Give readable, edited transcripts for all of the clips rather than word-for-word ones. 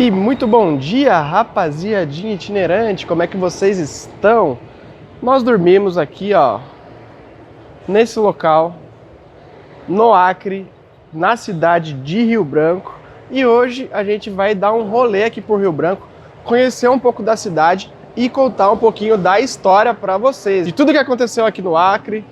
E muito bom dia, rapaziadinha itinerante, como é que vocês estão? Nós dormimos aqui, ó, nesse local, no Acre, na cidade de Rio Branco. E hoje a gente vai dar um rolê aqui por Rio Branco, conhecer um pouco da cidade e contar um pouquinho da história para vocês, de tudo que aconteceu aqui no Acre,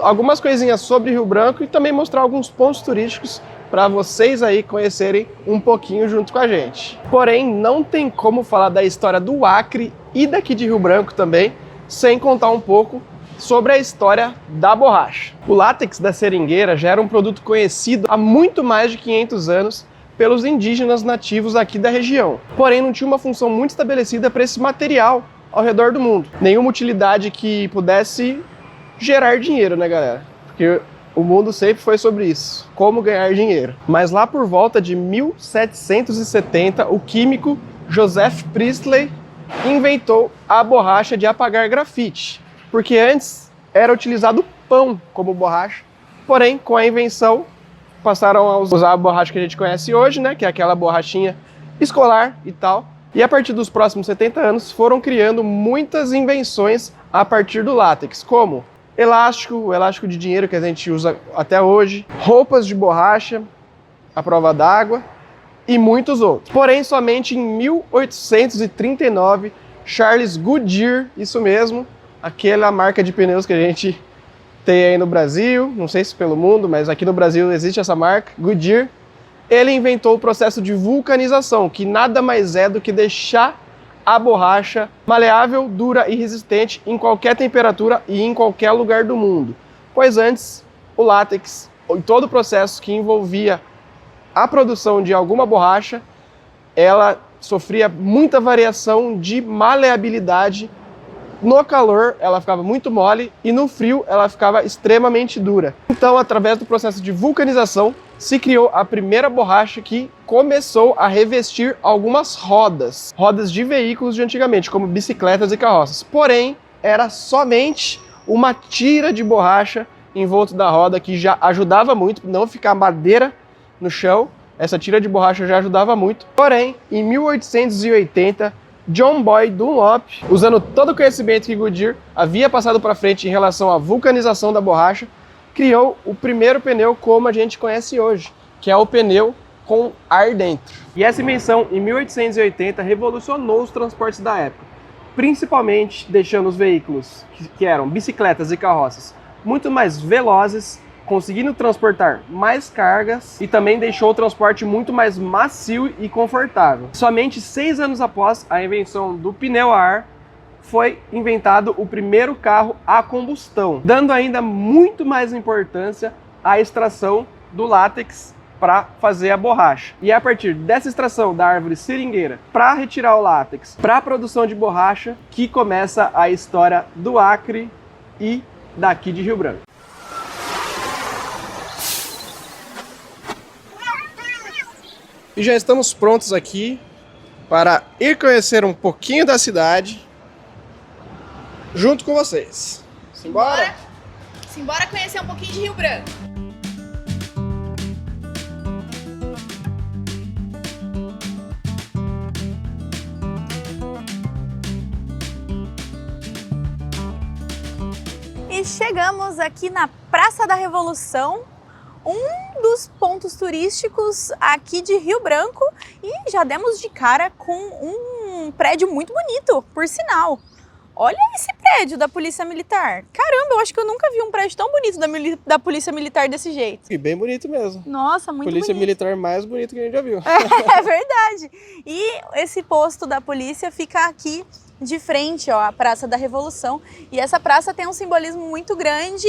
algumas coisinhas sobre Rio Branco e também mostrar alguns pontos turísticos para vocês aí conhecerem um pouquinho junto com a gente. Porém, não tem como falar da história do Acre e daqui de Rio Branco também, sem contar um pouco sobre a história da borracha. O látex da seringueira já era um produto conhecido há muito mais de 500 anos pelos indígenas nativos aqui da região. Porém, não tinha uma função muito estabelecida para esse material ao redor do mundo. Nenhuma utilidade que pudesse gerar dinheiro, né, galera? Porque o mundo sempre foi sobre isso, como ganhar dinheiro. Mas lá por volta de 1770, o químico Joseph Priestley inventou a borracha de apagar grafite, porque antes era utilizado pão como borracha, porém com a invenção passaram a usar a borracha que a gente conhece hoje, né, que é aquela borrachinha escolar e tal. E a partir dos próximos 70 anos foram criando muitas invenções a partir do látex, como elástico, o elástico de dinheiro que a gente usa até hoje, roupas de borracha à prova d'água e muitos outros. Porém, somente em 1839, Charles Goodyear, isso mesmo, aquela marca de pneus que a gente tem aí no Brasil, não sei se pelo mundo, mas aqui no Brasil existe essa marca, Goodyear, ele inventou o processo de vulcanização, que nada mais é do que deixar a borracha maleável, dura e resistente em qualquer temperatura e em qualquer lugar do mundo. Pois antes, o látex e todo o processo que envolvia a produção de alguma borracha, ela sofria muita variação de maleabilidade. No calor, ela ficava muito mole e no frio, ela ficava extremamente dura. Então, através do processo de vulcanização, se criou a primeira borracha que começou a revestir algumas rodas de veículos de antigamente, como bicicletas e carroças. Porém, era somente uma tira de borracha em volta da roda que já ajudava muito, não ficar madeira no chão. Essa tira de borracha já ajudava muito. Porém, em 1880, John Boyd Dunlop, usando todo o conhecimento que Goodyear havia passado para frente em relação à vulcanização da borracha, criou o primeiro pneu como a gente conhece hoje, que é o pneu com ar dentro. E essa invenção, em 1880, revolucionou os transportes da época, principalmente deixando os veículos, que eram bicicletas e carroças, muito mais velozes, conseguindo transportar mais cargas e também deixou o transporte muito mais macio e confortável. Somente 6 anos após a invenção do pneu a ar, foi inventado o primeiro carro a combustão, dando ainda muito mais importância à extração do látex para fazer a borracha. E é a partir dessa extração da árvore seringueira para retirar o látex para a produção de borracha que começa a história do Acre e daqui de Rio Branco. E já estamos prontos aqui para ir conhecer um pouquinho da cidade junto com vocês. Simbora? Simbora conhecer um pouquinho de Rio Branco. E chegamos aqui na Praça da Revolução, um dos pontos turísticos aqui de Rio Branco, e já demos de cara com um prédio muito bonito, por sinal. Olha esse prédio da Polícia Militar. Caramba, eu acho que eu nunca vi um prédio tão bonito da Polícia Militar desse jeito. E bem bonito mesmo. Nossa, muito Polícia bonito. Militar mais bonito que a gente já viu. É verdade. E esse posto da polícia fica aqui de frente, ó, à Praça da Revolução. E essa praça tem um simbolismo muito grande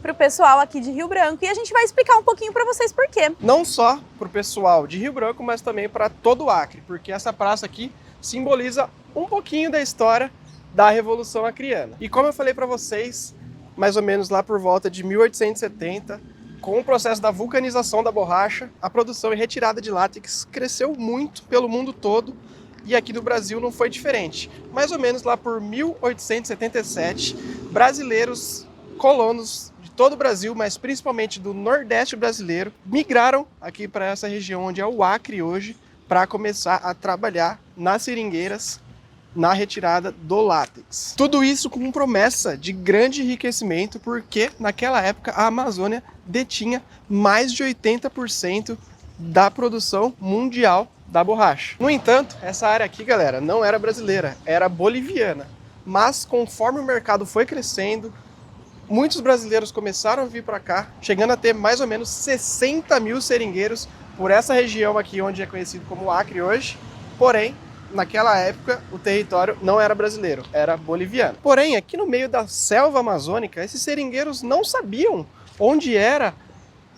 para o pessoal aqui de Rio Branco. E a gente vai explicar um pouquinho para vocês por quê. Não só para o pessoal de Rio Branco, mas também para todo o Acre. Porque essa praça aqui simboliza um pouquinho da história da Revolução Acreana. E como eu falei para vocês, mais ou menos lá por volta de 1870, com o processo da vulcanização da borracha, a produção e retirada de látex cresceu muito pelo mundo todo e aqui no Brasil não foi diferente. Mais ou menos lá por 1877, brasileiros colonos de todo o Brasil, mas principalmente do Nordeste brasileiro, migraram aqui para essa região onde é o Acre hoje, para começar a trabalhar nas seringueiras na retirada do látex. Tudo isso com promessa de grande enriquecimento, porque naquela época a Amazônia detinha mais de 80% da produção mundial da borracha. No entanto, essa área aqui, galera, não era brasileira, era boliviana. Mas conforme o mercado foi crescendo, muitos brasileiros começaram a vir para cá, chegando a ter mais ou menos 60 mil seringueiros por essa região aqui, onde é conhecido como Acre hoje. Porém, naquela época, o território não era brasileiro, era boliviano. Porém, aqui no meio da selva amazônica, esses seringueiros não sabiam onde era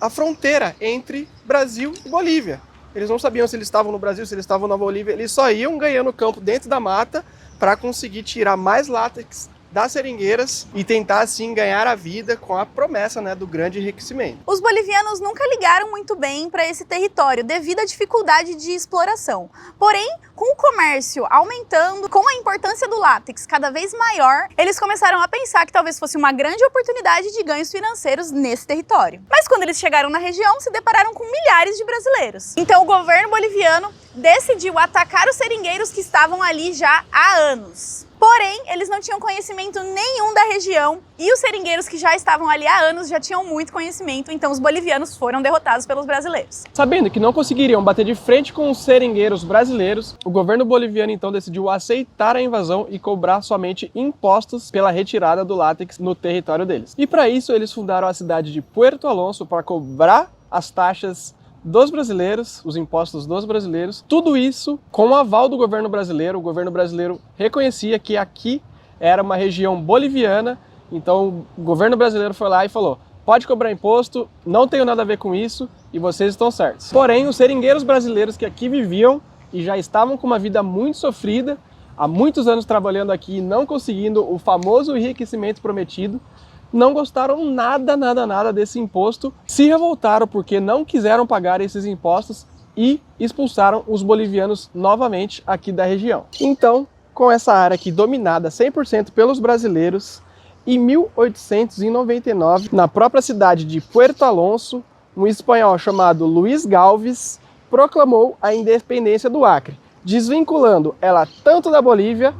a fronteira entre Brasil e Bolívia. Eles não sabiam se eles estavam no Brasil, se eles estavam na Bolívia. Eles só iam ganhando campo dentro da mata para conseguir tirar mais látex das seringueiras e tentar assim ganhar a vida com a promessa, né, do grande enriquecimento. Os bolivianos nunca ligaram muito bem para esse território devido à dificuldade de exploração. Porém, com o comércio aumentando, com a importância do látex cada vez maior, eles começaram a pensar que talvez fosse uma grande oportunidade de ganhos financeiros nesse território. Mas quando eles chegaram na região, se depararam com milhares de brasileiros. Então o governo boliviano decidiu atacar os seringueiros que estavam ali já há anos. Porém, eles não tinham conhecimento nenhum da região e os seringueiros que já estavam ali há anos já tinham muito conhecimento, então os bolivianos foram derrotados pelos brasileiros. Sabendo que não conseguiriam bater de frente com os seringueiros brasileiros, o governo boliviano então decidiu aceitar a invasão e cobrar somente impostos pela retirada do látex no território deles. E para isso eles fundaram a cidade de Puerto Alonso para cobrar as taxas dos brasileiros, os impostos dos brasileiros, tudo isso com o aval do governo brasileiro. O governo brasileiro reconhecia que aqui era uma região boliviana, então o governo brasileiro foi lá e falou: pode cobrar imposto, não tenho nada a ver com isso e vocês estão certos. Porém, os seringueiros brasileiros que aqui viviam e já estavam com uma vida muito sofrida, há muitos anos trabalhando aqui e não conseguindo o famoso enriquecimento prometido, não gostaram nada desse imposto, se revoltaram porque não quiseram pagar esses impostos e expulsaram os bolivianos novamente aqui da região. Então, com essa área aqui dominada 100% pelos brasileiros, em 1899, na própria cidade de Puerto Alonso, um espanhol chamado Luís Galvez proclamou a independência do Acre, desvinculando ela tanto da Bolívia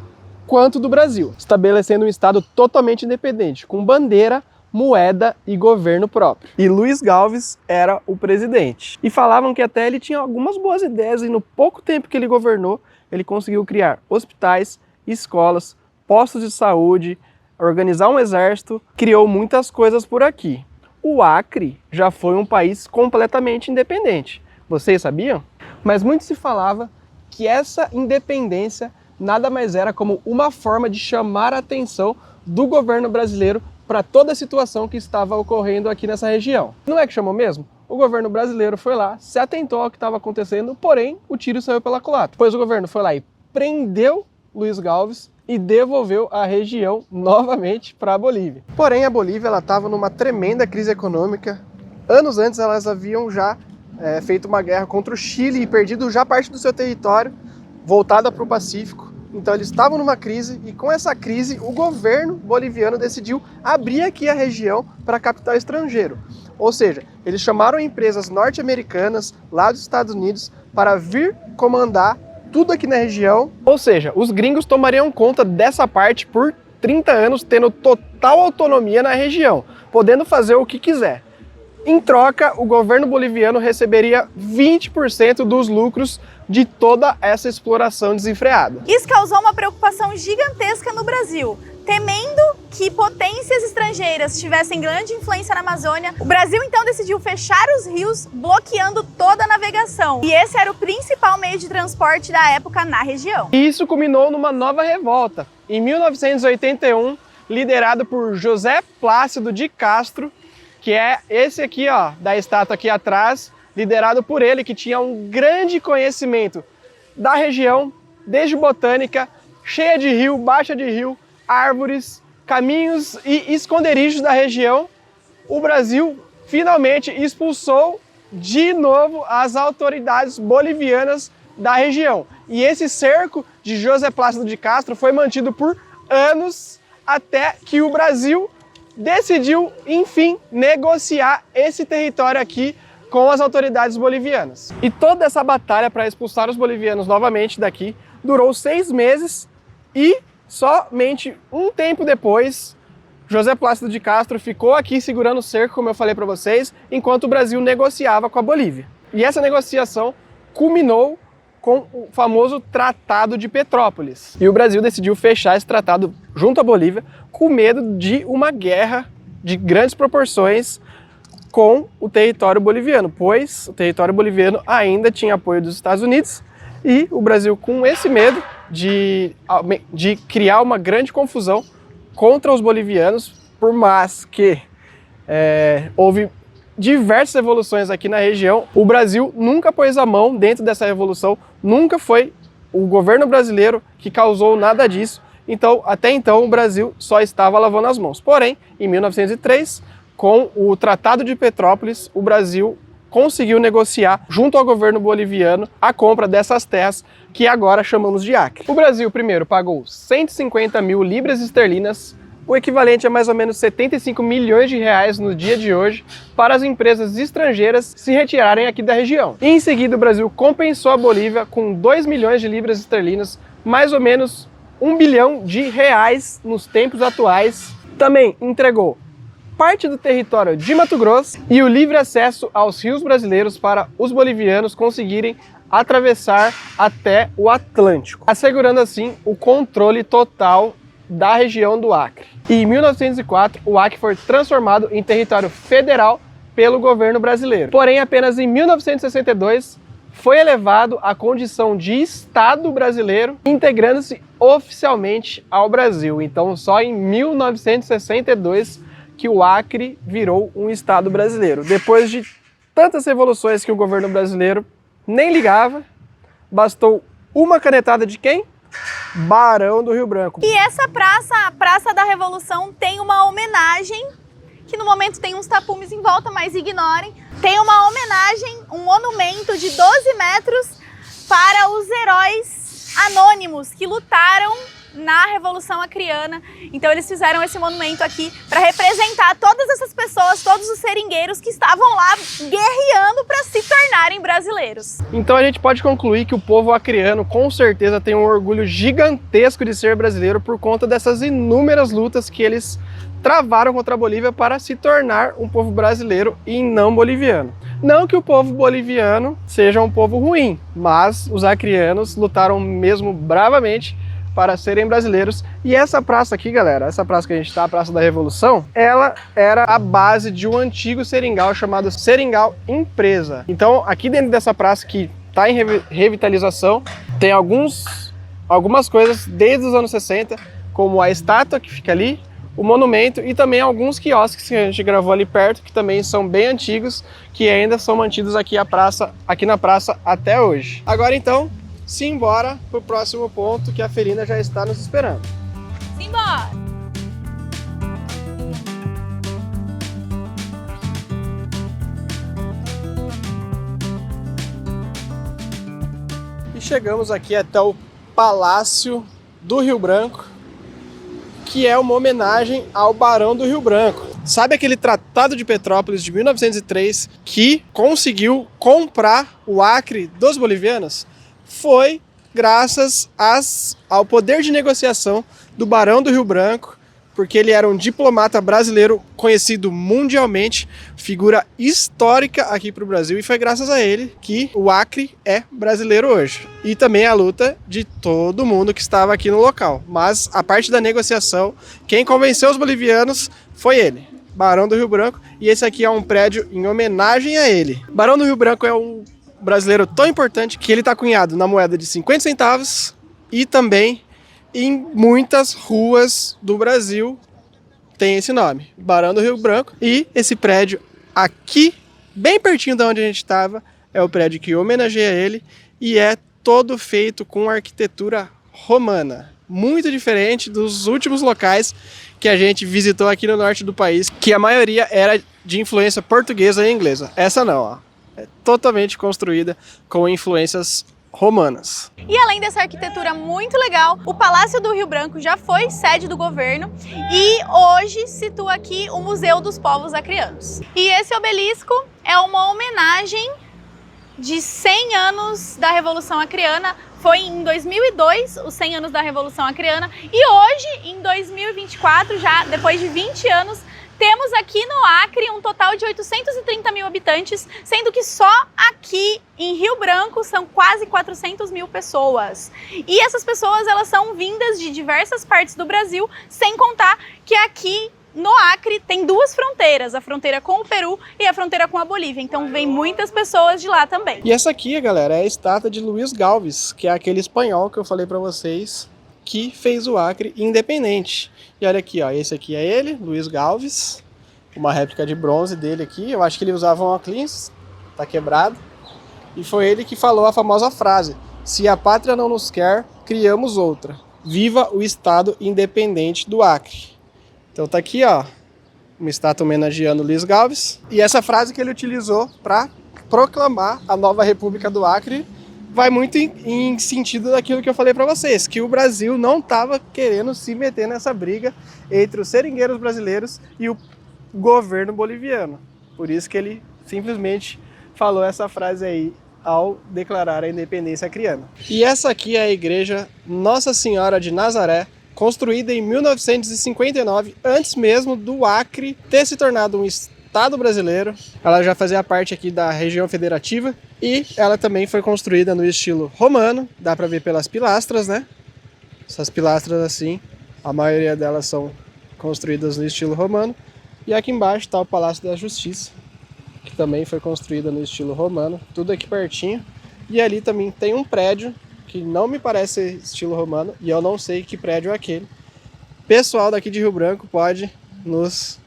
quanto do Brasil, estabelecendo um estado totalmente independente, com bandeira, moeda e governo próprio. E Luís Galvez era o presidente. E falavam que até ele tinha algumas boas ideias e no pouco tempo que ele governou, ele conseguiu criar hospitais, escolas, postos de saúde, organizar um exército, criou muitas coisas por aqui. O Acre já foi um país completamente independente. Vocês sabiam? Mas muito se falava que essa independência nada mais era como uma forma de chamar a atenção do governo brasileiro para toda a situação que estava ocorrendo aqui nessa região. Não é que chamou mesmo? O governo brasileiro foi lá, se atentou ao que estava acontecendo, porém o tiro saiu pela culatra. Pois o governo foi lá e prendeu Luís Galvez e devolveu a região novamente para a Bolívia. Porém a Bolívia estava numa tremenda crise econômica. Anos antes elas haviam já feito uma guerra contra o Chile e perdido já parte do seu território, voltada para o Pacífico. Então eles estavam numa crise e com essa crise o governo boliviano decidiu abrir aqui a região para capital estrangeiro. Ou seja, eles chamaram empresas norte-americanas lá dos Estados Unidos para vir comandar tudo aqui na região. Ou seja, os gringos tomariam conta dessa parte por 30 anos, tendo total autonomia na região, podendo fazer o que quiser. Em troca, o governo boliviano receberia 20% dos lucros de toda essa exploração desenfreada. Isso causou uma preocupação gigantesca no Brasil. Temendo que potências estrangeiras tivessem grande influência na Amazônia, o Brasil então decidiu fechar os rios, bloqueando toda a navegação. E esse era o principal meio de transporte da época na região. E isso culminou numa nova revolta. Em 1981, liderado por José Plácido de Castro, que é esse aqui, ó, da estátua aqui atrás, liderado por ele, que tinha um grande conhecimento da região, desde botânica, cheia de rio, baixa de rio, árvores, caminhos e esconderijos da região. O Brasil finalmente expulsou de novo as autoridades bolivianas da região. E esse cerco de José Plácido de Castro foi mantido por anos, até que o Brasil decidiu, enfim, negociar esse território aqui com as autoridades bolivianas. E toda essa batalha para expulsar os bolivianos novamente daqui durou 6 meses e somente um tempo depois José Plácido de Castro ficou aqui segurando o cerco, como eu falei para vocês, enquanto o Brasil negociava com a Bolívia. E essa negociação culminou com o famoso Tratado de Petrópolis. E o Brasil decidiu fechar esse tratado junto à Bolívia com medo de uma guerra de grandes proporções com o território boliviano, pois o território boliviano ainda tinha apoio dos Estados Unidos e o Brasil, com esse medo de criar uma grande confusão contra os bolivianos, por mais que houve diversas revoluções aqui na região, o Brasil nunca pôs a mão dentro dessa revolução, nunca foi o governo brasileiro que causou nada disso, então até então o Brasil só estava lavando as mãos. Porém, em 1903, com o Tratado de Petrópolis, o Brasil conseguiu negociar junto ao governo boliviano a compra dessas terras que agora chamamos de Acre. O Brasil primeiro pagou 150 mil libras esterlinas, o equivalente a mais ou menos 75 milhões de reais no dia de hoje, para as empresas estrangeiras se retirarem aqui da região. E em seguida o Brasil compensou a Bolívia com 2 milhões de libras esterlinas, mais ou menos 1 bilhão de reais nos tempos atuais. Também entregou parte do território de Mato Grosso e o livre acesso aos rios brasileiros para os bolivianos conseguirem atravessar até o Atlântico, assegurando assim o controle total da região do Acre. E em 1904, o Acre foi transformado em território federal pelo governo brasileiro. Porém, apenas em 1962 foi elevado à condição de Estado brasileiro, integrando-se oficialmente ao Brasil. Então, só em 1962 que o Acre virou um Estado brasileiro. Depois de tantas revoluções que o governo brasileiro nem ligava, bastou uma canetada de quem? Barão do Rio Branco. E essa praça, a Praça da Revolução, tem uma homenagem, que no momento tem uns tapumes em volta, mas ignorem. Tem uma homenagem, um monumento de 12 metros para os heróis anônimos que lutaram na Revolução Acreana. Então eles fizeram esse monumento aqui para representar todas essas pessoas, todos os seringueiros que estavam lá guerreando para se tornarem brasileiros. Então a gente pode concluir que o povo acreano com certeza tem um orgulho gigantesco de ser brasileiro por conta dessas inúmeras lutas que eles travaram contra a Bolívia para se tornar um povo brasileiro e não boliviano. Não que o povo boliviano seja um povo ruim, mas os acreanos lutaram mesmo bravamente para serem brasileiros. E essa praça aqui, galera, essa praça que a gente está, a Praça da Revolução, ela era a base de um antigo seringal chamado Seringal Empresa. Então, aqui dentro dessa praça que está em revitalização, tem algumas coisas desde os anos 60, como a estátua que fica ali, o monumento e também alguns quiosques que a gente gravou ali perto, que também são bem antigos, que ainda são mantidos aqui na praça até hoje. Agora então, simbora pro próximo ponto, que a Felina já está nos esperando. Simbora! E chegamos aqui até o Palácio do Rio Branco, que é uma homenagem ao Barão do Rio Branco. Sabe aquele Tratado de Petrópolis de 1903 que conseguiu comprar o Acre dos bolivianos? Foi graças ao poder de negociação do Barão do Rio Branco, porque ele era um diplomata brasileiro conhecido mundialmente, figura histórica aqui para o Brasil, e foi graças a ele que o Acre é brasileiro hoje. E também a luta de todo mundo que estava aqui no local. Mas a parte da negociação, quem convenceu os bolivianos foi ele, Barão do Rio Branco, e esse aqui é um prédio em homenagem a ele. Barão do Rio Branco é um brasileiro tão importante que ele está cunhado na moeda de 50 centavos e também em muitas ruas do Brasil tem esse nome, Barão do Rio Branco. E esse prédio aqui, bem pertinho de onde a gente estava, é o prédio que homenageia ele e é todo feito com arquitetura romana, muito diferente dos últimos locais que a gente visitou aqui no norte do país, que a maioria era de influência portuguesa e inglesa. Essa não, ó. É totalmente construída com influências romanas. E além dessa arquitetura muito legal, o Palácio do Rio Branco já foi sede do governo e hoje situa aqui o Museu dos Povos Acreanos. E esse obelisco é uma homenagem de 100 anos da Revolução Acreana. Foi em 2002, os 100 anos da Revolução Acreana, e hoje, em 2024, já depois de 20 anos, temos aqui no Acre um total de 830 mil habitantes, sendo que só aqui em Rio Branco são quase 400 mil pessoas. E essas pessoas, elas são vindas de diversas partes do Brasil, sem contar que aqui no Acre tem duas fronteiras, a fronteira com o Peru e a fronteira com a Bolívia, então vem muitas pessoas de lá também. E essa aqui, galera, é a estátua de Luiz Galvez, que é aquele espanhol que eu falei pra vocês, que fez o Acre independente. E olha aqui, ó, esse aqui é ele, Luiz Galvez, uma réplica de bronze dele aqui. Eu acho que ele usava um óculos, tá quebrado. E foi ele que falou a famosa frase: se a pátria não nos quer, criamos outra. Viva o Estado independente do Acre. Então tá aqui, ó, uma estátua homenageando Luiz Galvez. E essa frase que ele utilizou para proclamar a nova República do Acre vai muito em sentido daquilo que eu falei para vocês, que o Brasil não estava querendo se meter nessa briga entre os seringueiros brasileiros e o governo boliviano. Por isso que ele simplesmente falou essa frase aí ao declarar a independência acreana. E essa aqui é a igreja Nossa Senhora de Nazaré, construída em 1959, antes mesmo do Acre ter se tornado um estado brasileiro. Ela já fazia parte aqui da região federativa e ela também foi construída no estilo romano, dá para ver pelas pilastras, né? Essas pilastras assim, a maioria delas são construídas no estilo romano. E aqui embaixo está o Palácio da Justiça, que também foi construída no estilo romano, tudo aqui pertinho. E ali também tem um prédio que não me parece estilo romano, e eu não sei que prédio é aquele. Pessoal daqui de Rio Branco pode nos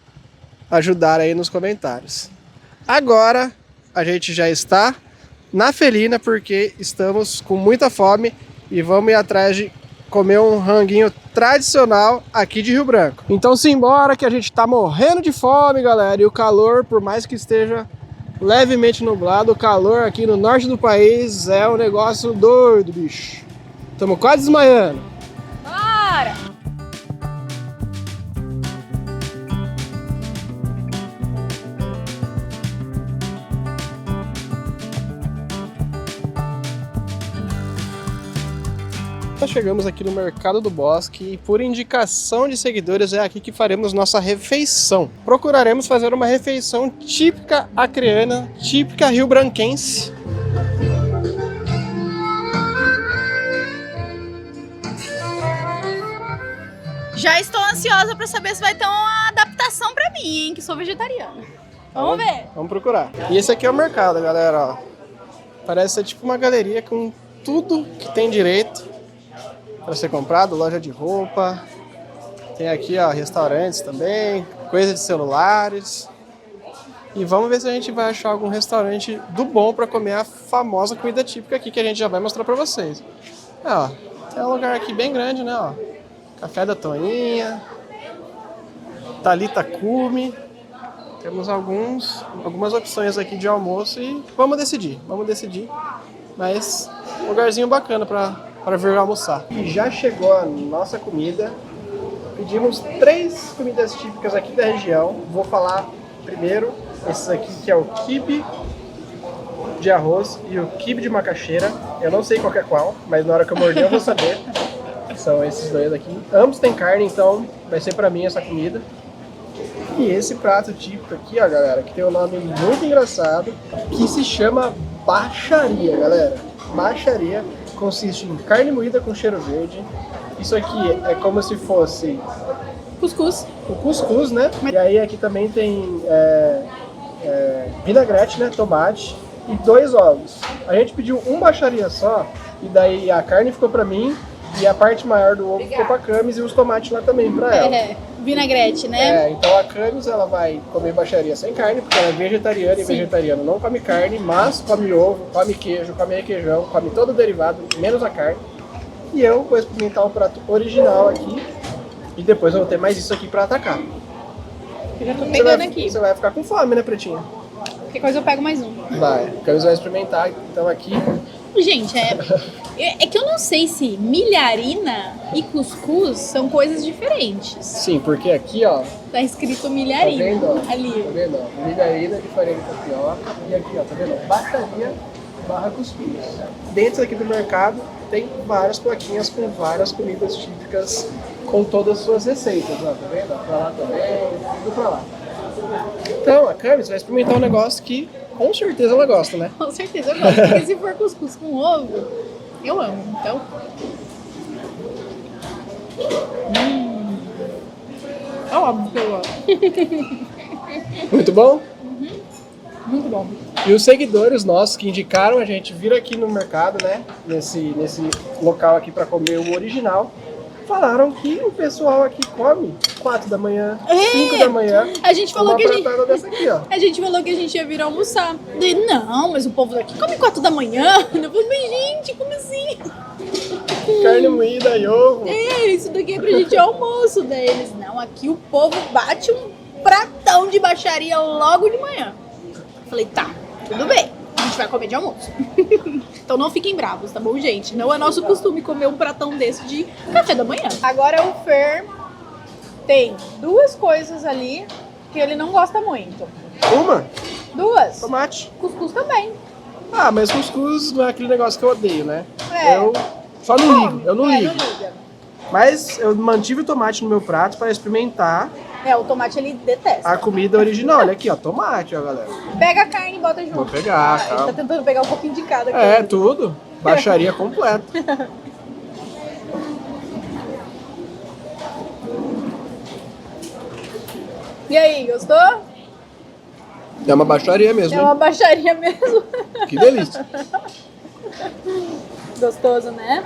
ajudar aí nos comentários. Agora a gente já está na Felina porque estamos com muita fome e vamos ir atrás de comer um ranguinho tradicional aqui de Rio Branco. Então simbora que a gente tá morrendo de fome, galera, e o calor, por mais que esteja levemente nublado, o calor aqui no norte do país é um negócio doido, bicho. Estamos quase desmaiando. Bora! Nós chegamos aqui no Mercado do Bosque e por indicação de seguidores é aqui que faremos nossa refeição. Procuraremos fazer uma refeição típica acreana, típica rio-branquense. Já estou ansiosa para saber se vai ter uma adaptação para mim, hein, que sou vegetariana. Vamos ver. Vamos procurar. E esse aqui é o mercado, galera, ó. Parece ser tipo uma galeria com tudo que tem direito para ser comprado, loja de roupa. Tem aqui, ó, restaurantes também, coisa de celulares. E vamos ver se a gente vai achar algum restaurante do bom para comer a famosa comida típica aqui que a gente já vai mostrar para vocês. Ó, tem um lugar aqui bem grande, né, ó. Café da Toninha, Thalita Cume. Temos algumas opções aqui de almoço e vamos decidir. Mas um lugarzinho bacana para vir almoçar. E já chegou a nossa comida. Pedimos 3 comidas típicas aqui da região. Vou falar primeiro esses aqui, que é o quibe de arroz e o quibe de macaxeira. Eu não sei qual é qual, mas na hora que eu morder eu vou saber. São esses dois aqui. Ambos têm carne, então vai ser pra mim essa comida. E esse prato típico aqui, ó, galera, que tem um nome muito engraçado, que se chama bacharia, galera. Bacharia consiste em carne moída com cheiro verde. Isso aqui é como se fosse Cuscuz. o cuscuz, né? E aí aqui também tem vinagrete, né? Tomate e 2 ovos. A gente pediu um bacharia só e daí a carne ficou pra mim e a parte maior do ovo ficou pra Camis e os tomates lá também pra ela. Vinagrete, né? Então a Camis ela vai comer bacharia sem carne, porque ela é vegetariana e vegetariano não come carne, mas come ovo, come queijo, come requeijão, come todo o derivado, menos a carne. E eu vou experimentar o prato original aqui e depois eu vou ter mais isso aqui pra atacar. Eu já tô pegando aqui. Você vai ficar com fome, né, Pretinha? Qualquer coisa eu pego mais um. Vai, a Camis vai experimentar então aqui. Gente, é que eu não sei se milharina e cuscuz são coisas diferentes. Sim, porque aqui, ó, Tá escrito milharina vendo, ó? ali. Tá vendo? Ó? Milharina de farinha de tapioca. E aqui, ó, tá vendo? Baixaria barra cuscuz. Dentro aqui do mercado tem várias plaquinhas com várias comidas típicas com todas as suas receitas, ó. Tá vendo? Ó, pra lá também, tudo pra lá. Então, a Camis vai experimentar um negócio que com certeza ela gosta, né? Com certeza eu gosto. Porque se for cuscuz com ovo, eu amo. Então. É óbvio que eu gosto. Muito bom? Muito bom. E os seguidores nossos que indicaram a gente vir aqui no mercado, né? Nesse local aqui para comer o original, falaram que o pessoal aqui come 4 da manhã, 5 da manhã. A gente falou uma que pratada dessa aqui, ó. a gente falou que a gente ia vir almoçar. Daí, não, mas o povo daqui come 4 da manhã. Eu falei, mas gente, como assim? Carne moída e ovo. Isso daqui é pra gente almoço deles. Não, aqui o povo bate um pratão de baixaria logo de manhã. Eu falei, tá, tudo bem. A gente vai comer de almoço. Então não fiquem bravos, tá bom, gente? Não é nosso costume comer um pratão desse de café da manhã. Agora o Fer tem 2 coisas ali que ele não gosta muito. Uma? 2. Tomate. Cuscuz também. Ah, mas cuscuz não é aquele negócio que eu odeio, né? É. Eu só não ligo, eu não ligo. Não liga. Mas eu mantive o tomate no meu prato para experimentar O tomate ele detesta. a comida original. Olha aqui, ó, tomate, ó, galera. Pega a carne e bota junto. Vou pegar, Ele calma. tá tentando pegar um pouquinho de cada aqui. É, tudo. Baixaria completa. E aí, gostou? É uma baixaria mesmo, É hein? uma baixaria mesmo. Que delícia. Gostoso, né?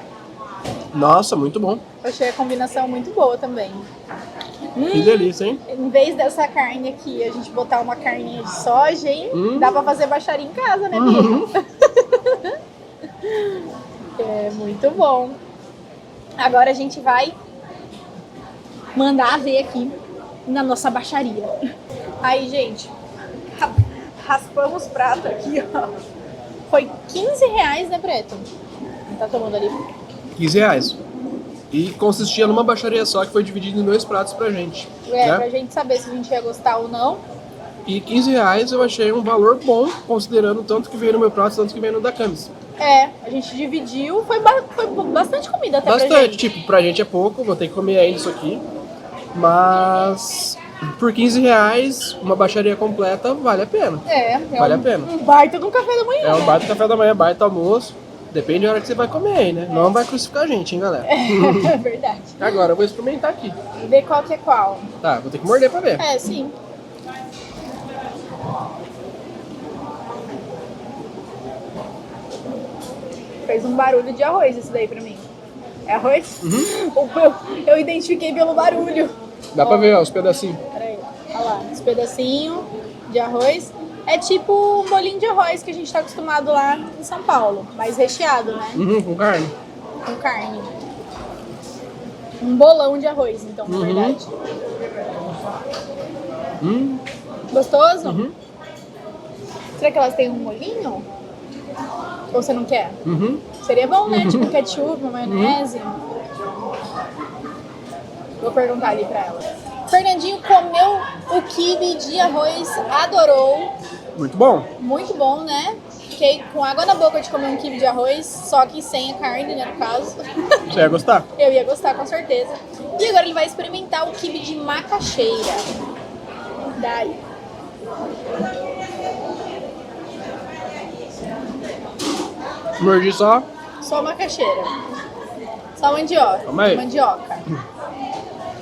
Nossa, muito bom. Eu achei a combinação muito boa também. Que delícia, hein? Em vez dessa carne aqui, a gente botar uma carninha de soja, hein? Dá pra fazer baixaria em casa, né, amigo? É muito bom. Agora a gente vai mandar ver aqui na nossa baixaria. Aí, gente, raspamos o prato aqui, ó. Foi R$15, né, Preto? Tá tomando ali? R$15. E consistia numa baixaria só que foi dividida em 2 pratos pra gente. né? Pra gente saber se a gente ia gostar ou não. E R$15 eu achei um valor bom, considerando tanto que veio no meu prato, tanto que veio no da Camis. A gente dividiu, foi bastante comida até pra Bastante, gente. tipo, pra gente é pouco, vou ter que comer ainda isso aqui. Mas por R$15, uma baixaria completa vale a pena. Vale a pena. Um baita de um café da manhã. É um né? baita café da manhã, baita almoço. Depende da hora que você vai comer aí, né? Não vai crucificar a gente, hein, galera? É verdade. Agora eu vou experimentar aqui. E ver qual que é qual. Tá, vou ter que morder pra ver. Sim. Fez um barulho de arroz isso daí pra mim. É arroz? Eu identifiquei pelo barulho. Dá pra ver, ó, os pedacinhos. Peraí, olha lá, esse pedacinho de arroz. É tipo um bolinho de arroz que a gente tá acostumado lá em São Paulo, mas recheado, né? Com carne. Com carne. Um bolão de arroz, então, na verdade. Gostoso? Será que elas têm um molhinho? Ou você não quer? Seria bom, né? Tipo ketchup, maionese. Vou perguntar ali pra ela. Fernandinho comeu o quibe de arroz, adorou. Muito bom. Muito bom, né? Fiquei com água na boca de comer um quibe de arroz, só que sem a carne, né, no caso. Você ia gostar? Eu ia gostar, com certeza. E agora ele vai experimentar o quibe de macaxeira. Daí. Mordi só. Só macaxeira. Só mandioca. Calma aí. Mandioca.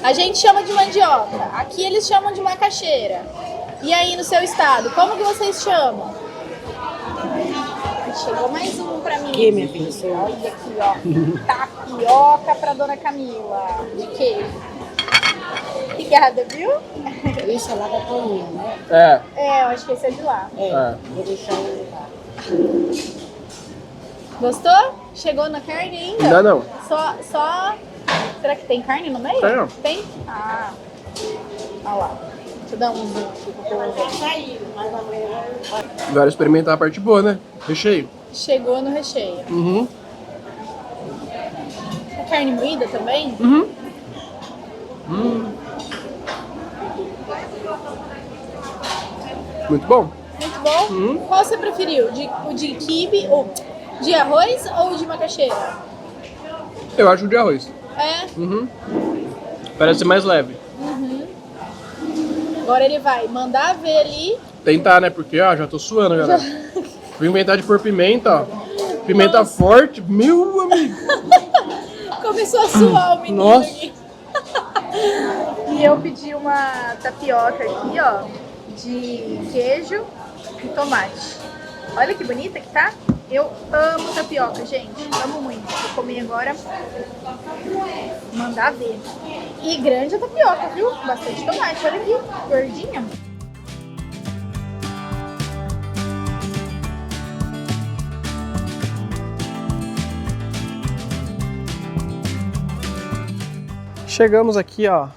A gente chama de mandioca. Aqui eles chamam de macaxeira. E aí no seu estado, como que vocês chamam? Chegou mais um pra mim. Que, minha filha? Olha aqui, ó. Tapioca pra dona Camila. De queijo. Obrigada, viu? Isso é lá da Toninha, né? Eu acho que esse é de lá. Vou deixar ele lá. Gostou? Chegou na carne ainda? Ainda não. Só... Será que tem carne no meio? Tem, ó. Tem? Ah. Olha lá. Deixa eu dar um zoom aqui pro povo ver. Saiu, mas amanhã. Agora experimentar a parte boa, né? Recheio. chegou no recheio. Uhum. A carne moída também? Uhum. Muito bom. Muito bom. Uhum. Qual você preferiu? O de quibe, ou de arroz ou de macaxeira? Eu acho o de arroz. É. Uhum. Parece ser mais leve. Agora ele vai mandar ver ali. Tentar, né? Porque, ó, já tô suando, galera. Vou inventar de pôr pimenta, ó. Pimenta forte, meu amigo. Começou a suar o menino Nossa. aqui. E eu pedi uma tapioca aqui, ó, de queijo e tomate. Olha que bonita que tá. Eu amo tapioca, gente. Amo muito. Vou comer agora. Mandar ver. E grande a tapioca, viu? Bastante tomate. Olha aqui, gordinha. Chegamos aqui, ó,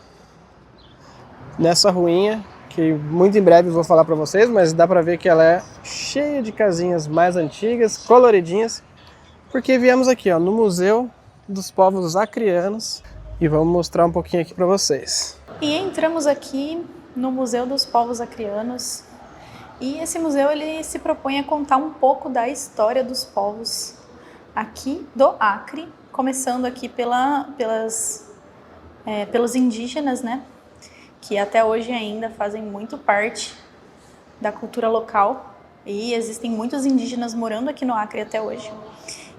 nessa ruinha, que muito em breve eu vou falar pra vocês, mas dá pra ver que ela é cheia de casinhas mais antigas, coloridinhas, porque viemos aqui, ó, no Museu dos Povos Acrianos e vamos mostrar um pouquinho aqui pra vocês. E entramos aqui no Museu dos Povos Acrianos. E esse museu ele se propõe a contar um pouco da história dos povos aqui do Acre, começando aqui pelos indígenas, né? Que até hoje ainda fazem muito parte da cultura local. E existem muitos indígenas morando aqui no Acre até hoje.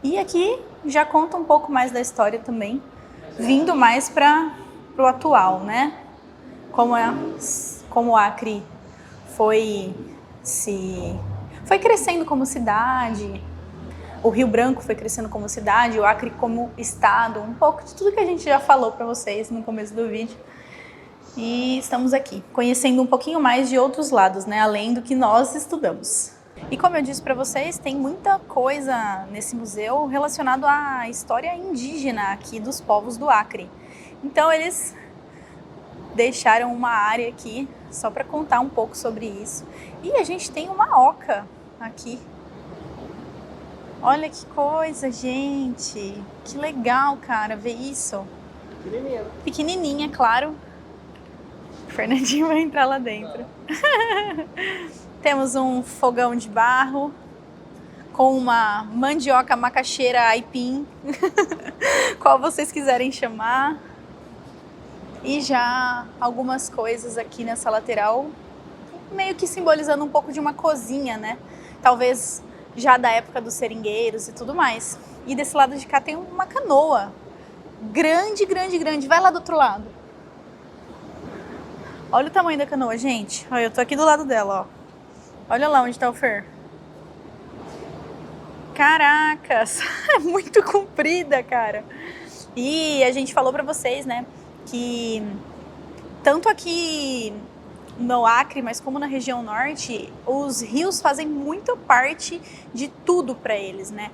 E aqui já conta um pouco mais da história também, vindo mais para o atual, né? Como o Acre foi crescendo como cidade, o Rio Branco foi crescendo como cidade, o Acre como estado, um pouco de tudo que a gente já falou para vocês no começo do vídeo. E estamos aqui, conhecendo um pouquinho mais de outros lados, né? Além do que nós estudamos. E como eu disse para vocês, tem muita coisa nesse museu relacionado à história indígena aqui dos povos do Acre. Então eles deixaram uma área aqui só para contar um pouco sobre isso. E a gente tem uma oca aqui. Olha que coisa, gente. Que legal, cara, ver isso. Pequenininha. Pequenininha, claro. O Fernandinho vai entrar lá dentro. Temos um fogão de barro com uma mandioca macaxeira aipim, qual vocês quiserem chamar. E já algumas coisas aqui nessa lateral, meio que simbolizando um pouco de uma cozinha, né? Talvez já da época dos seringueiros e tudo mais. E desse lado de cá tem uma canoa. Grande, grande, grande. Vai lá do outro lado. Olha o tamanho da canoa, gente. Olha, eu tô aqui do lado dela, ó. Olha lá onde tá o Fer. Caracas! É muito comprida, cara. E a gente falou pra vocês, né, que tanto aqui no Acre, mas como na região norte, os rios fazem muito parte de tudo para eles, né?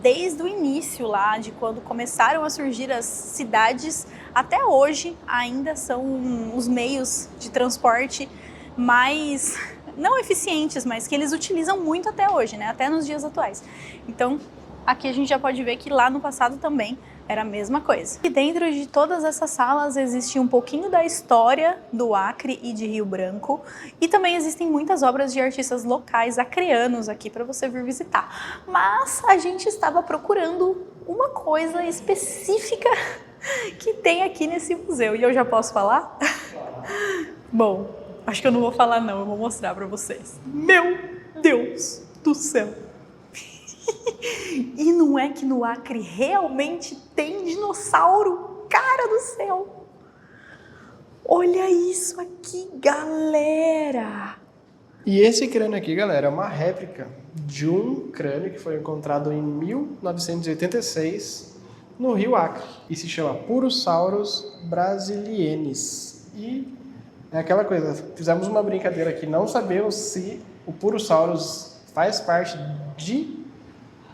Desde o início lá, de quando começaram a surgir as cidades, até hoje ainda são os meios de transporte mais, não eficientes, mas que eles utilizam muito até hoje, né? Até nos dias atuais. Então, aqui a gente já pode ver que lá no passado também era a mesma coisa. E dentro de todas essas salas existe um pouquinho da história do Acre e de Rio Branco. E também existem muitas obras de artistas locais acreanos aqui para você vir visitar. Mas a gente estava procurando uma coisa específica que tem aqui nesse museu. E eu já posso falar? Bom, acho que eu não vou falar não, eu vou mostrar para vocês. Meu Deus do céu! E não é que no Acre realmente tem dinossauro? Cara do céu! Olha isso aqui, galera! E esse crânio aqui, galera, é uma réplica de um crânio que foi encontrado em 1986 no Rio Acre. E se chama Purosaurus brasiliensis. E é aquela coisa, fizemos uma brincadeira aqui, não sabemos se o Purosaurus faz parte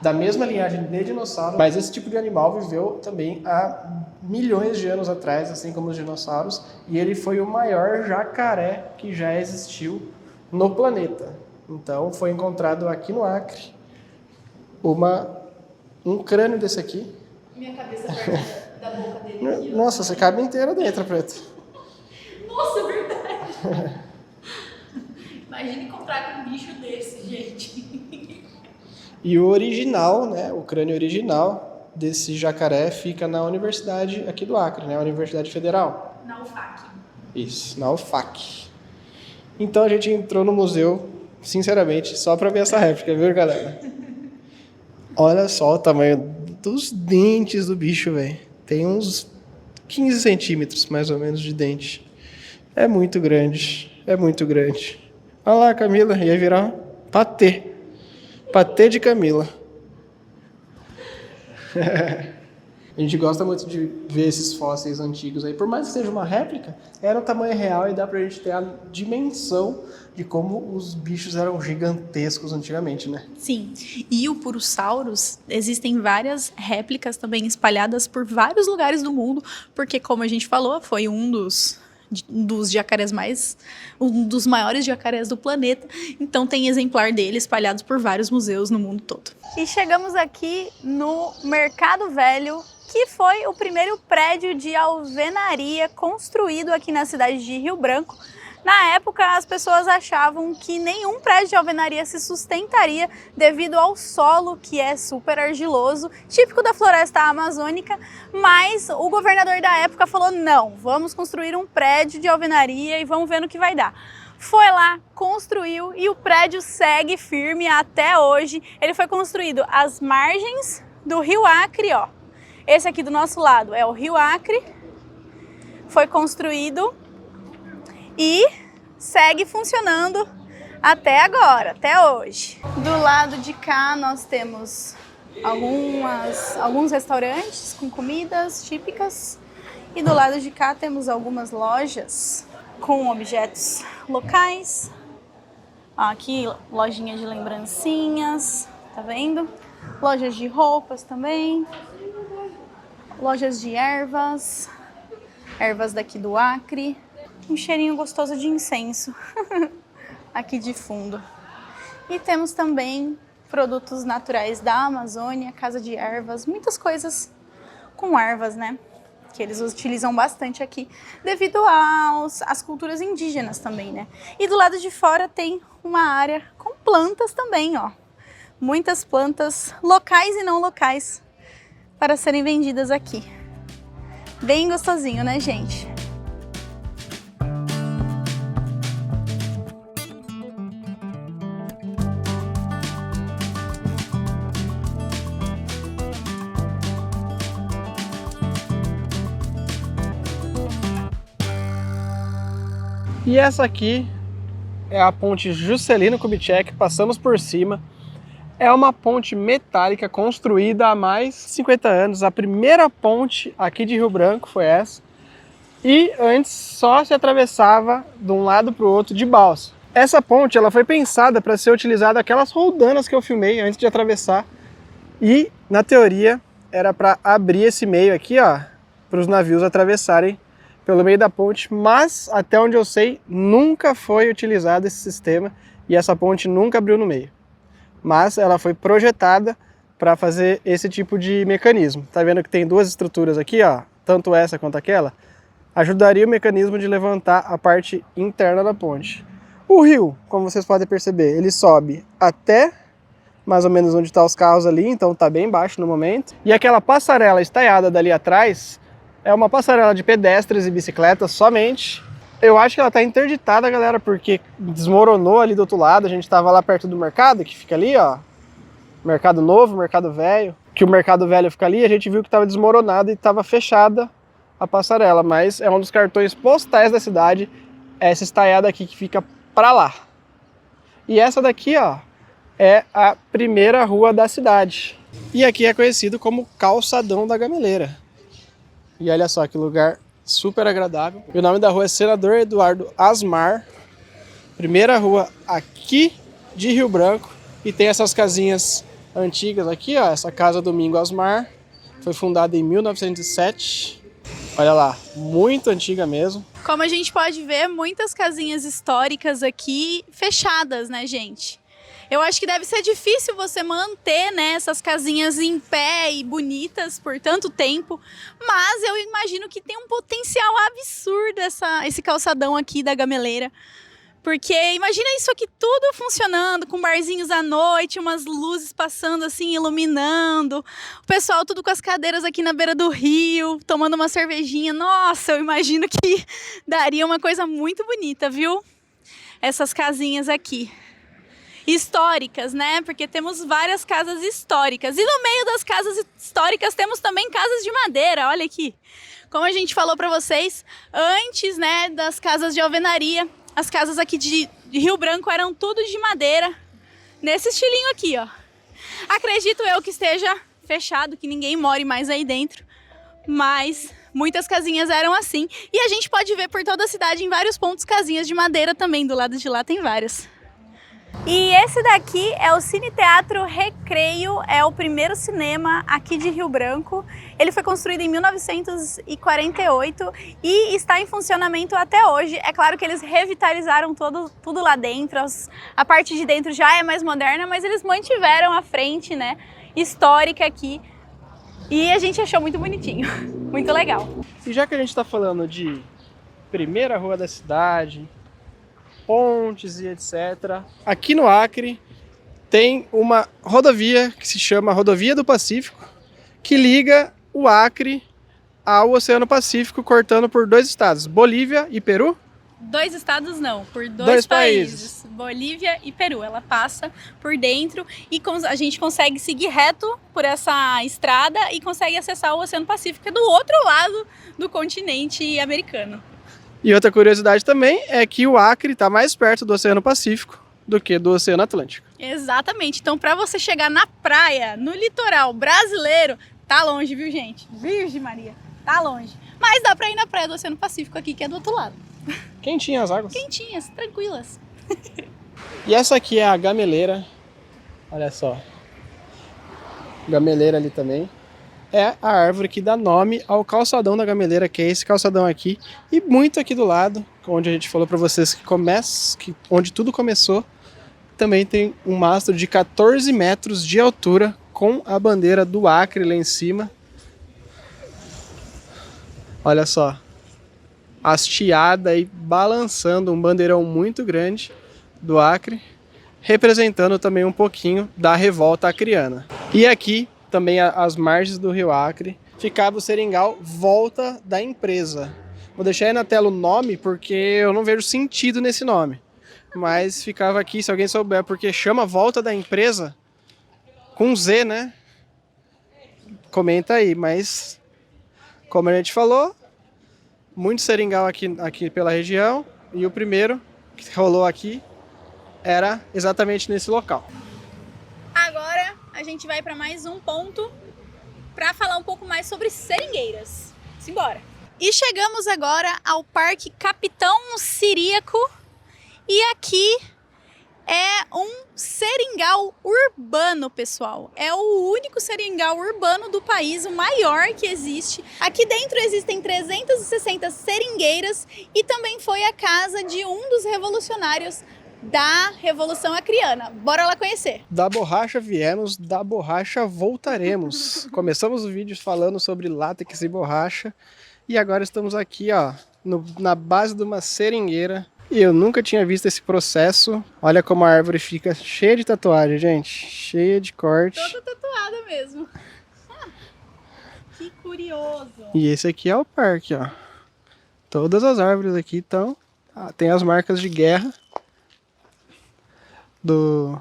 da mesma linhagem de dinossauros, mas esse tipo de animal viveu também há milhões de anos atrás, assim como os dinossauros, e ele foi o maior jacaré que já existiu no planeta. Então foi encontrado aqui no Acre, um crânio desse aqui. Minha cabeça perto da boca dele aqui. Nossa, você cabe inteira dentro, Preto. Nossa, verdade. Imagine encontrar com um bicho desse, gente. E o original, né, o crânio original desse jacaré fica na universidade aqui do Acre, né, a Universidade Federal. Na UFAC. Isso, na UFAC. Então a gente entrou no museu, sinceramente, só para ver essa réplica, viu, galera? Olha só o tamanho dos dentes do bicho, velho. Tem uns 15 centímetros, mais ou menos, de dente. É muito grande, é muito grande. Olha lá, Camila, ia virar patê. Patê de Camila. A gente gosta muito de ver esses fósseis antigos aí. Por mais que seja uma réplica, era o tamanho real e dá pra gente ter a dimensão de como os bichos eram gigantescos antigamente, né? Sim, e o Purosaurus, existem várias réplicas também espalhadas por vários lugares do mundo, porque como a gente falou, foi um dos jacarés um dos maiores jacarés do planeta, então tem exemplar dele espalhados por vários museus no mundo todo. E chegamos aqui no Mercado Velho, que foi o primeiro prédio de alvenaria construído aqui na cidade de Rio Branco. Na época, as pessoas achavam que nenhum prédio de alvenaria se sustentaria devido ao solo, que é super argiloso, típico da floresta amazônica, mas o governador da época falou: não, vamos construir um prédio de alvenaria e vamos ver no que vai dar. Foi lá, construiu e o prédio segue firme até hoje. Ele foi construído às margens do Rio Acre, ó. Esse aqui do nosso lado é o Rio Acre, foi construído e segue funcionando até agora, até hoje. Do lado de cá nós temos alguns restaurantes com comidas típicas e do lado de cá temos algumas lojas com objetos locais. Aqui lojinha de lembrancinhas, tá vendo? Lojas de roupas também. Lojas de ervas daqui do Acre. Um cheirinho gostoso de incenso aqui de fundo. E temos também produtos naturais da Amazônia, casa de ervas, muitas coisas com ervas, né? Que eles utilizam bastante aqui, devido às culturas indígenas também, né? E do lado de fora tem uma área com plantas também, ó. Muitas plantas locais e não locais para serem vendidas aqui. Bem gostosinho, né, gente? E essa aqui é a ponte Juscelino Kubitschek, passamos por cima. É uma ponte metálica construída há mais de 50 anos. A primeira ponte aqui de Rio Branco foi essa. E antes só se atravessava de um lado para o outro de balsa. Essa ponte ela foi pensada para ser utilizada aquelas roldanas que eu filmei antes de atravessar. E, na teoria, era para abrir esse meio aqui, ó, para os navios atravessarem pelo meio da ponte. Mas, até onde eu sei, nunca foi utilizado esse sistema e essa ponte nunca abriu no meio. Mas ela foi projetada para fazer esse tipo de mecanismo. Tá vendo que tem duas estruturas aqui, ó, tanto essa quanto aquela? Ajudaria o mecanismo de levantar a parte interna da ponte. O rio, como vocês podem perceber, ele sobe até mais ou menos onde estão os carros ali, então tá bem baixo no momento. E aquela passarela estaiada dali atrás é uma passarela de pedestres e bicicletas somente. Eu acho que ela tá interditada, galera, porque desmoronou ali do outro lado. A gente tava lá perto do mercado, que fica ali, ó. Mercado Novo, Mercado Velho. Que o Mercado Velho fica ali, a gente viu que tava desmoronado e tava fechada a passarela. Mas é um dos cartões postais da cidade, essa estaiada aqui que fica pra lá. E essa daqui, ó, é a primeira rua da cidade. E aqui é conhecido como Calçadão da Gameleira. E olha só que lugar super agradável. E o nome da rua é Senador Eduardo Asmar. Primeira rua aqui de Rio Branco. E tem essas casinhas antigas aqui, ó. Essa casa Domingo Asmar. Foi fundada em 1907. Olha lá, muito antiga mesmo. Como a gente pode ver, muitas casinhas históricas aqui fechadas, né, gente? Eu acho que deve ser difícil você manter, né, essas casinhas em pé e bonitas por tanto tempo, mas eu imagino que tem um potencial absurdo esse calçadão aqui da Gameleira. Porque imagina isso aqui tudo funcionando, com barzinhos à noite, umas luzes passando assim, iluminando, o pessoal tudo com as cadeiras aqui na beira do rio, tomando uma cervejinha. Nossa, eu imagino que daria uma coisa muito bonita, viu? Essas casinhas aqui. Históricas, né? Porque temos várias casas históricas. E no meio das casas históricas temos também casas de madeira, olha aqui. Como a gente falou para vocês, antes, né, das casas de alvenaria, as casas aqui de Rio Branco eram tudo de madeira, nesse estilinho aqui, ó. Acredito eu que esteja fechado, que ninguém more mais aí dentro, mas muitas casinhas eram assim. E a gente pode ver por toda a cidade, em vários pontos, casinhas de madeira também. Do lado de lá tem várias. E esse daqui é o Cine Teatro Recreio, é o primeiro cinema aqui de Rio Branco. Ele foi construído em 1948 e está em funcionamento até hoje. É claro que eles revitalizaram tudo lá dentro, a parte de dentro já é mais moderna, mas eles mantiveram a frente, né, histórica aqui. E a gente achou muito bonitinho, muito legal. E já que a gente está falando de primeira rua da cidade, pontes e etc. Aqui no Acre tem uma rodovia que se chama Rodovia do Pacífico, que liga o Acre ao Oceano Pacífico, cortando por 2 estados, Bolívia e Peru. 2 estados não, por 2 Dois países, Bolívia e Peru. Ela passa por dentro e a gente consegue seguir reto por essa estrada e consegue acessar o Oceano Pacífico, que é do outro lado do continente americano. E outra curiosidade também é que o Acre está mais perto do Oceano Pacífico do que do Oceano Atlântico. Exatamente. Então, para você chegar na praia, no litoral brasileiro, tá longe, viu, gente? Virgem Maria, tá longe. Mas dá para ir na praia do Oceano Pacífico aqui, que é do outro lado. Quentinhas as águas. Quentinhas, tranquilas. E essa aqui é a Gameleira. Olha só. Gameleira ali também. É a árvore que dá nome ao calçadão da Gameleira, que é esse calçadão aqui. E muito aqui do lado, onde a gente falou para vocês onde tudo começou, também tem um mastro de 14 metros de altura com a bandeira do Acre lá em cima. Olha só. Hasteada e balançando, um bandeirão muito grande do Acre, representando também um pouquinho da revolta acreana. E aqui, também às margens do Rio Acre, ficava o Seringal Volta da Empresa. Vou deixar aí na tela o nome, porque eu não vejo sentido nesse nome. Mas ficava aqui, se alguém souber, porque chama Volta da Empresa, com Z, né? Comenta aí, mas como a gente falou, muito seringal aqui pela região, e o primeiro que rolou aqui era exatamente nesse local. Agora a gente vai para mais um ponto para falar um pouco mais sobre seringueiras. Simbora! E chegamos agora ao Parque Capitão Ciríaco, e aqui é um seringal urbano, pessoal. É o único seringal urbano do país, o maior que existe. Aqui dentro existem 360 seringueiras e também foi a casa de um dos revolucionários da Revolução Acreana. Bora lá conhecer. Da borracha viemos, da borracha voltaremos. Começamos o vídeo falando sobre látex e borracha e agora estamos aqui, ó, na base de uma seringueira. E eu nunca tinha visto esse processo. Olha como a árvore fica cheia de tatuagem, gente. Cheia de corte. Toda tatuada mesmo. Que curioso. E esse aqui é o parque, ó. Todas as árvores aqui estão... tem as marcas de guerra do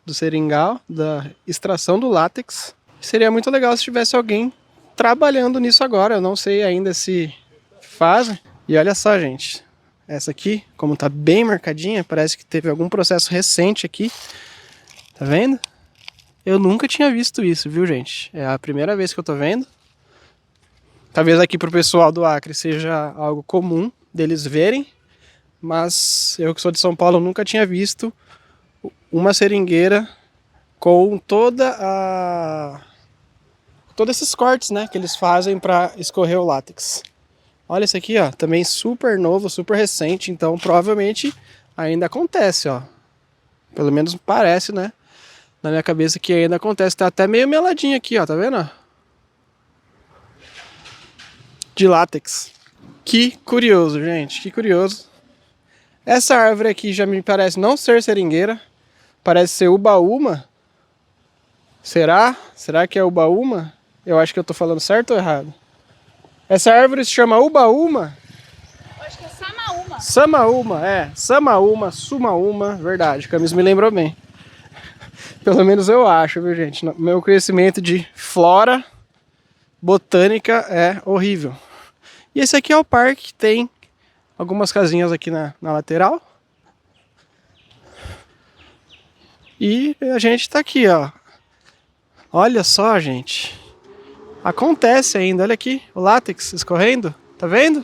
seringal, da extração do látex. Seria muito legal se tivesse alguém trabalhando nisso agora. Eu não sei ainda se fazem. E olha só, gente. Essa aqui, como tá bem marcadinha, parece que teve algum processo recente aqui. Tá vendo? Eu nunca tinha visto isso, viu, gente? É a primeira vez que eu tô vendo. Talvez aqui pro pessoal do Acre seja algo comum deles verem, mas eu que sou de São Paulo nunca tinha visto uma seringueira com todos esses cortes, né, que eles fazem para escorrer o látex. Olha esse aqui, ó, também super novo, super recente, então provavelmente ainda acontece, ó. Pelo menos parece, né? Na minha cabeça que ainda acontece. Tá até meio meladinho aqui, ó. Tá vendo? De látex. Que curioso, gente. Que curioso. Essa árvore aqui já me parece não ser seringueira. Parece ser ubaúma. Será? Será que é ubaúma? Eu acho que eu tô falando certo ou errado? Essa árvore se chama ubaúma? Eu acho que é samaúma. Samaúma, é. Samaúma, sumaúma. Verdade, Camis me lembrou bem. Pelo menos eu acho, viu, gente? Meu conhecimento de flora botânica é horrível. E esse aqui é o parque, tem algumas casinhas aqui na lateral. E a gente tá aqui, ó. Olha só, gente. Acontece ainda, olha aqui, o látex escorrendo, tá vendo?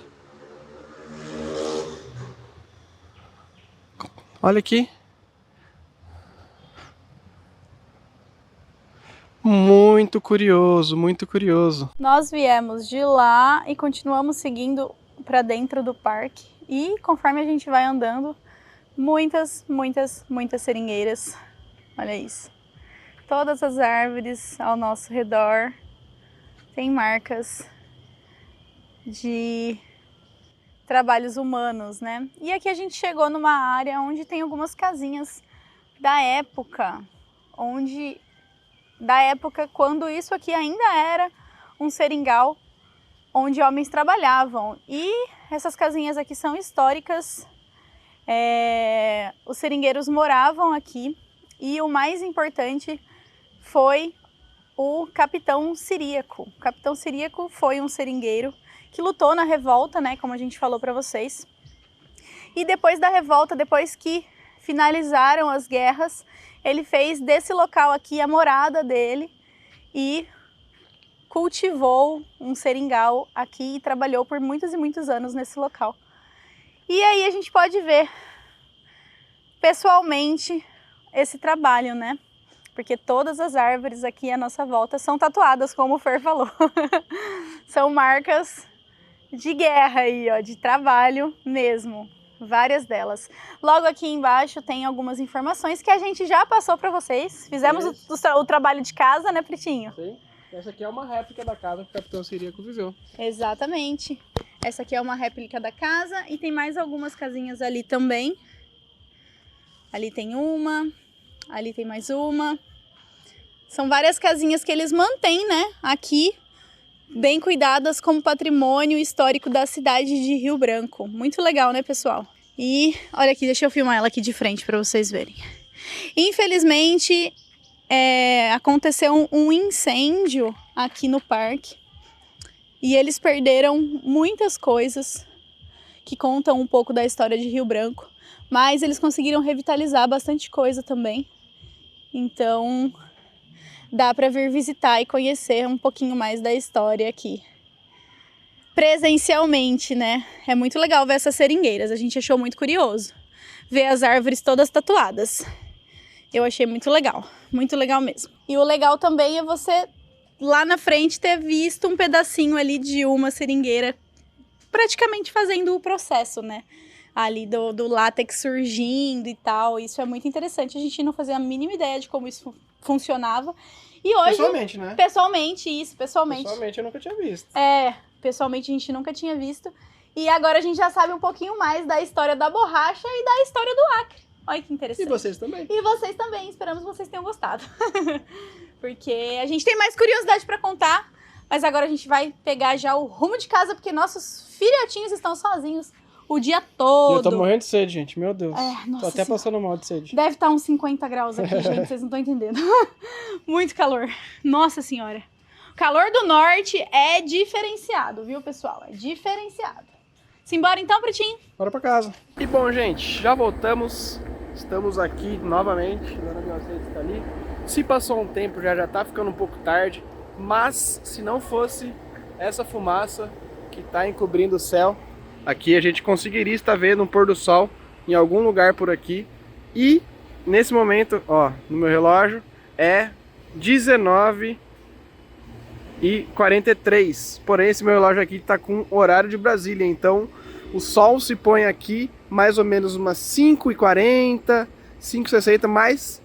Olha aqui. Muito curioso, muito curioso. Nós viemos de lá e continuamos seguindo para dentro do parque. E conforme a gente vai andando, muitas seringueiras. Olha isso. Todas as árvores ao nosso redor têm marcas de trabalhos humanos, né? E aqui a gente chegou numa área onde tem algumas casinhas da época, quando isso aqui ainda era um seringal onde homens trabalhavam. E essas casinhas aqui são históricas. Os seringueiros moravam aqui e o mais importante foi o Capitão Ciríaco. O Capitão Ciríaco foi um seringueiro que lutou na revolta, né, como a gente falou para vocês. E depois da revolta, depois que finalizaram as guerras, ele fez desse local aqui a morada dele e cultivou um seringal aqui e trabalhou por muitos e muitos anos nesse local. E aí a gente pode ver pessoalmente esse trabalho, né? Porque todas as árvores aqui à nossa volta são tatuadas, como o Fer falou. São marcas de guerra aí, ó, de trabalho mesmo. Várias delas. Logo aqui embaixo tem algumas informações que a gente já passou para vocês. Fizemos o trabalho de casa, né, Pretinho? Sim. Essa aqui é uma réplica da casa que o Capitão Ciríaco viveu. Exatamente. Essa aqui é uma réplica da casa e tem mais algumas casinhas ali também. Ali tem uma, ali tem mais uma. São várias casinhas que eles mantêm, né, aqui, bem cuidadas como patrimônio histórico da cidade de Rio Branco. Muito legal, né, pessoal? E olha aqui, deixa eu filmar ela aqui de frente para vocês verem. Infelizmente, aconteceu um incêndio aqui no parque e eles perderam muitas coisas que contam um pouco da história de Rio Branco, mas eles conseguiram revitalizar bastante coisa também. Então, dá para vir visitar e conhecer um pouquinho mais da história aqui. Presencialmente, né? É muito legal ver essas seringueiras, a gente achou muito curioso. Ver as árvores todas tatuadas. Eu achei muito legal mesmo. E o legal também é você, lá na frente, ter visto um pedacinho ali de uma seringueira praticamente fazendo o processo, né? Ali do látex surgindo e tal. Isso é muito interessante, a gente não fazia a mínima ideia de como isso funcionava. E hoje... Pessoalmente, né? Pessoalmente. Pessoalmente eu nunca tinha visto. Pessoalmente a gente nunca tinha visto. E agora a gente já sabe um pouquinho mais da história da borracha e da história do Acre. Olha que interessante. E vocês também. E vocês também. Esperamos que vocês tenham gostado. Porque a gente tem mais curiosidade pra contar. Mas agora a gente vai pegar já o rumo de casa, porque nossos filhotinhos estão sozinhos o dia todo. Eu tô morrendo de sede, gente. Meu Deus. Nossa tô até passando mal de sede. Deve estar uns 50 graus aqui, gente. Vocês não estão entendendo. Muito calor. Nossa senhora. O calor do norte é diferenciado, viu, pessoal? É diferenciado. Simbora então, Pretinho? Bora pra casa. E bom, gente, já voltamos. Estamos aqui novamente. Dona Beyoncé está ali. Se passou um tempo, já tá ficando um pouco tarde. Mas se não fosse essa fumaça que tá encobrindo o céu, aqui a gente conseguiria estar vendo um pôr do sol em algum lugar por aqui. E nesse momento, ó, no meu relógio é 19h43. Porém, esse meu relógio aqui tá com horário de Brasília, então o sol se põe aqui mais ou menos umas 5h40, 5,60 mais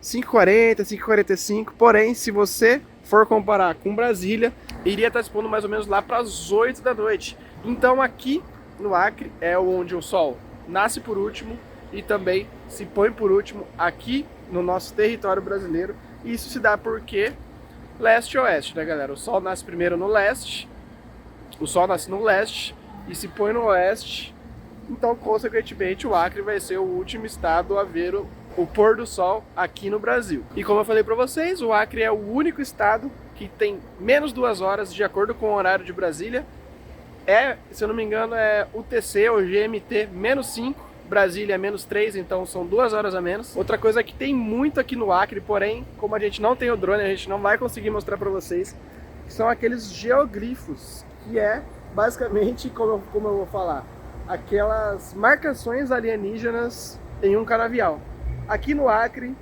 5,40, 5,45. Porém, se você for comparar com Brasília, iria estar expondo mais ou menos lá para as 8 da noite. Então aqui no Acre é onde o sol nasce por último e também se põe por último aqui no nosso território brasileiro. Isso se dá porque leste e oeste, né, galera? O sol nasce primeiro no leste, o sol nasce no leste e se põe no oeste. Então, consequentemente, o Acre vai ser o último estado a ver o pôr do sol aqui no Brasil. E como eu falei para vocês, o Acre é o único estado que tem menos 2 horas de acordo com o horário de Brasília. Se eu não me engano, é UTC ou GMT menos 5. Brasília é menos 3, então são 2 horas a menos. Outra coisa que tem muito aqui no Acre, porém, como a gente não tem o drone, a gente não vai conseguir mostrar para vocês, que são aqueles geoglifos, que é basicamente, como eu vou falar, aquelas marcações alienígenas em um canavial. Aqui no Acre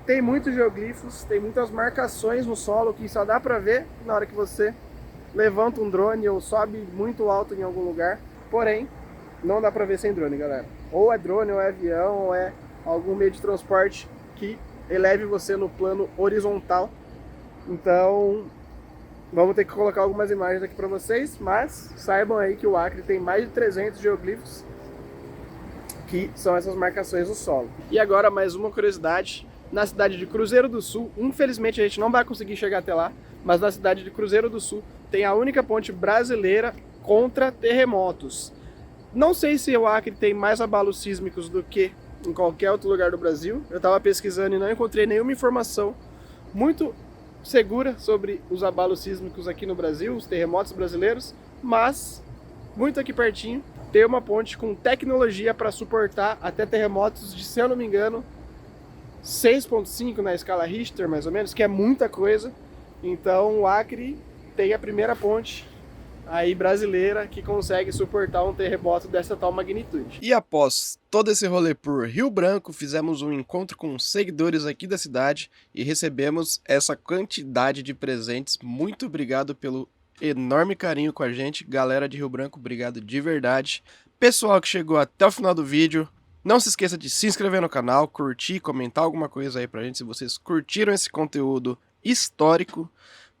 tem muitos geoglifos, tem muitas marcações no solo que só dá para ver na hora que você levanta um drone ou sobe muito alto em algum lugar, porém, não dá pra ver sem drone, galera. Ou é drone, ou é avião, ou é algum meio de transporte que eleve você no plano horizontal. Então, vamos ter que colocar algumas imagens aqui pra vocês, mas saibam aí que o Acre tem mais de 300 geoglifos, que são essas marcações no solo. E agora mais uma curiosidade, na cidade de Cruzeiro do Sul, infelizmente a gente não vai conseguir chegar até lá, mas na cidade de Cruzeiro do Sul tem a única ponte brasileira contra terremotos. Não sei se o Acre tem mais abalos sísmicos do que em qualquer outro lugar do Brasil. Eu estava pesquisando e não encontrei nenhuma informação muito segura sobre os abalos sísmicos aqui no Brasil, os terremotos brasileiros, mas muito aqui pertinho tem uma ponte com tecnologia para suportar até terremotos de, se eu não me engano, 6,5 na escala Richter, mais ou menos, que é muita coisa. Então o Acre tem a primeira ponte aí brasileira que consegue suportar um terremoto dessa tal magnitude. E após todo esse rolê por Rio Branco, fizemos um encontro com seguidores aqui da cidade e recebemos essa quantidade de presentes. Muito obrigado pelo enorme carinho com a gente, galera de Rio Branco, obrigado de verdade. Pessoal que chegou até o final do vídeo, não se esqueça de se inscrever no canal, curtir, comentar alguma coisa aí pra gente se vocês curtiram esse conteúdo histórico.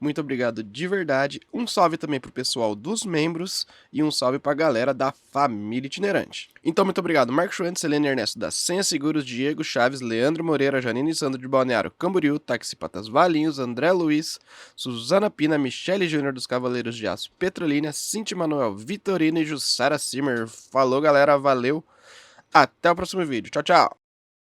Muito obrigado de verdade. Um salve também pro pessoal dos membros e um salve pra galera da família itinerante. Então, muito obrigado, Marcos Schwantz, Helena Ernesto da Senha Seguros, Diego Chaves, Leandro Moreira, Janine e Sandro de Balneário Camboriú, Táxi Patas Valinhos, André Luiz, Suzana Pina, Michele Júnior dos Cavaleiros de Aço Petrolina, Cinti Manuel Vitorino e Jussara Simmer. Falou, galera, valeu. Até o próximo vídeo. Tchau, tchau.